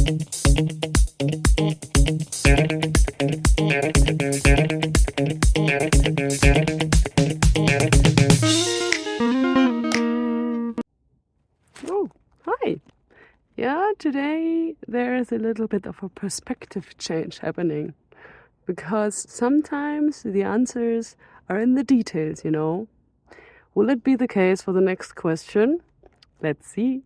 Oh, hi. Yeah, today there is a little bit of a perspective change happening, because sometimes the answers are in the details, you know. Will it be the case for the next question? Let's see.